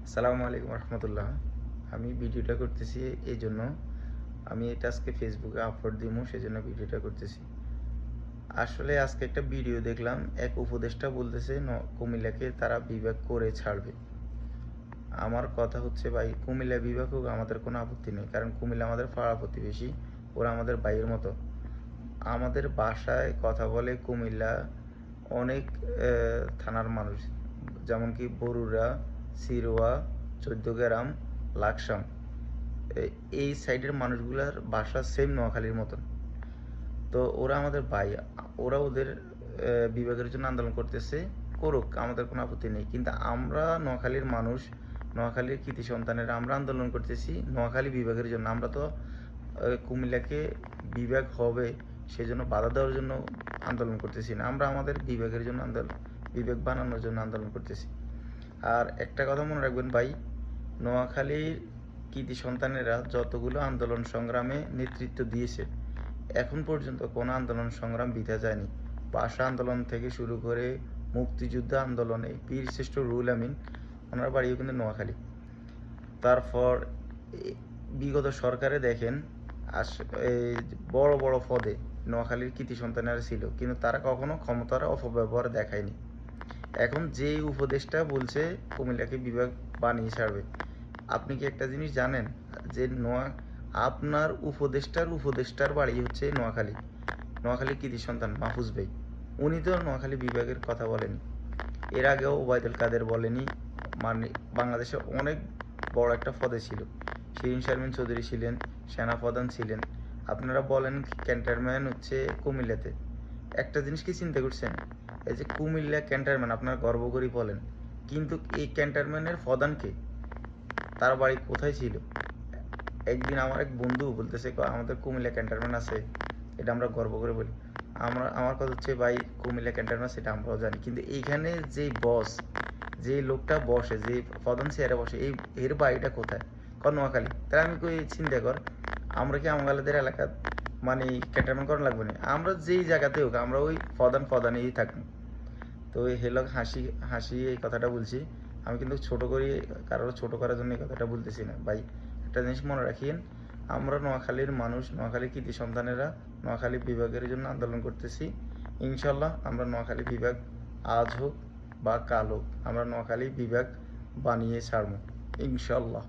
আসসালামু আলাইকুম রহমতুল্লাহ। আমি ভিডিওটা করতেছি এই জন্য, আমি এটা আজকে ফেসবুকে আপলোড দিব, সেজন্য ভিডিওটা করতেছি। আসলে আজকে একটা ভিডিও দেখলাম, এক উপদেষ্টা বলতেছে কুমিল্লাকে তারা বিভাগ করে ছাড়বে। আমার কথা হচ্ছে ভাই, কুমিল্লা বিভাগ হোক, আমাদের কোনো আপত্তি নেই, কারণ কুমিল্লা আমাদের পাড়া প্রতিবেশী, ওরা আমাদের ভাইয়ের মতো। আমাদের বাসায় কথা বলে কুমিল্লা অনেক থানার মানুষ, যেমন কি বরুড়া, সিরোয়া, চৌদ্দগ্রাম, লাকসাম, এই সাইডের মানুষগুলার বাসা সেম নোয়াখালীর মতন। তো ওরা আমাদের ভাই, ওরা ওদের বিভাগের জন্য আন্দোলন করতেছে, করুক, আমাদের কোনো আপত্তি নেই। কিন্তু আমরা নোয়াখালীর মানুষ, নোয়াখালীর কৃতি সন্তানেরা আমরা আন্দোলন করতেছি নোয়াখালী বিভাগের জন্য। আমরা তো কুমিল্লাকে বিভাগ হবে সেজন্য বাধা দেওয়ার জন্য আন্দোলন করতেছি না, আমরা আমাদের বিভাগের জন্য বিভাগ বানানোর জন্য আন্দোলন করতেছি। আর একটা কথা মনে রাখবেন ভাই, নোয়াখালীর কৃতি সন্তানেরা যতগুলো আন্দোলন সংগ্রামে নেতৃত্ব দিয়েছে, এখন পর্যন্ত কোনো আন্দোলন সংগ্রাম বৃথা যায়নি। ভাষা আন্দোলন থেকে শুরু করে মুক্তিযুদ্ধ আন্দোলনে বীরশ্রেষ্ঠ রুহুল আমিন, ওনার বাড়িও কিন্তু নোয়াখালী। তারপর বিগত সরকারে দেখেন বড় বড় পদে নোয়াখালীর কৃতি সন্তানেরা ছিল, কিন্তু তারা কখনো ক্ষমতার অপব্যবহার দেখায়নি। এখন যে উপদেষ্টা বলছে কুমিল্লাকে বিভাগ বানিয়ে ছাড়বে, আপনি কি একটা জিনিস জানেন যে আপনার উপদেষ্টার বাড়ি হচ্ছে নোয়াখালীর কৃতি সন্তান মাহফুজ ভাই, উনি তো নোয়াখালী বিভাগের কথা বলেনি। এর আগেও ওবায়দুল কাদের বলেনি, মানে বাংলাদেশে অনেক বড় একটা পদে ছিল, শিরিন শারমিন চৌধুরী ছিলেন, সেনাপ্রধান ছিলেন। আপনারা বলেন ক্যান্টনমেন্ট হচ্ছে কুমিল্লাতে, একটা জিনিস কি চিন্তা করছেন? এই যে কুমিল্লা ক্যান্টনমেন্ট আপনারা গর্ব করি বলেন, কিন্তু এই ক্যান্টনমেন্টের প্রধানকে, তার বাড়ি কোথায় ছিল? একদিন আমার এক বন্ধু বলতেছে আমাদের কুমিল্লা ক্যান্টনমেন্ট আছে, এটা আমরা গর্ব করে বলি। আমার কথা হচ্ছে ভাই, কুমিল্লা ক্যান্টনমেন্ট সেটা আমরাও জানি, কিন্তু এইখানে যে বস, যে লোকটা বসে, যে প্রধান চেয়ারে বসে, এর বাড়িটা কোথায়? নোয়াখালী। তাহলে আমি কই চিন্তা কর, আমরা কি আমাদের এলাকা মানে ক্যান্টনমেন্ট করা লাগবে না? আমরা যেই জায়গাতে হোক, আমরা ওই প্রধানেই থাকবো। তো এই হেলক হাসি হাসি এই কথাটা বলছি, আমি কিন্তু ছোট করি, কারোর ছোট করার জন্য এই কথাটা বলতেছি না ভাই। একটা জিনিস মনে রাখিয়েন, আমরা নোয়াখালীর মানুষ, নোয়াখালীর কৃতি সন্তানেরা নোয়াখালী বিভাগের জন্য আন্দোলন করতেছি। ইনশাল্লাহ আমরা নোয়াখালী বিভাগ আজ হোক বা কাল হোক, আমরা নোয়াখালী বিভাগ বানিয়ে ছাড়বো ইনশাল্লাহ।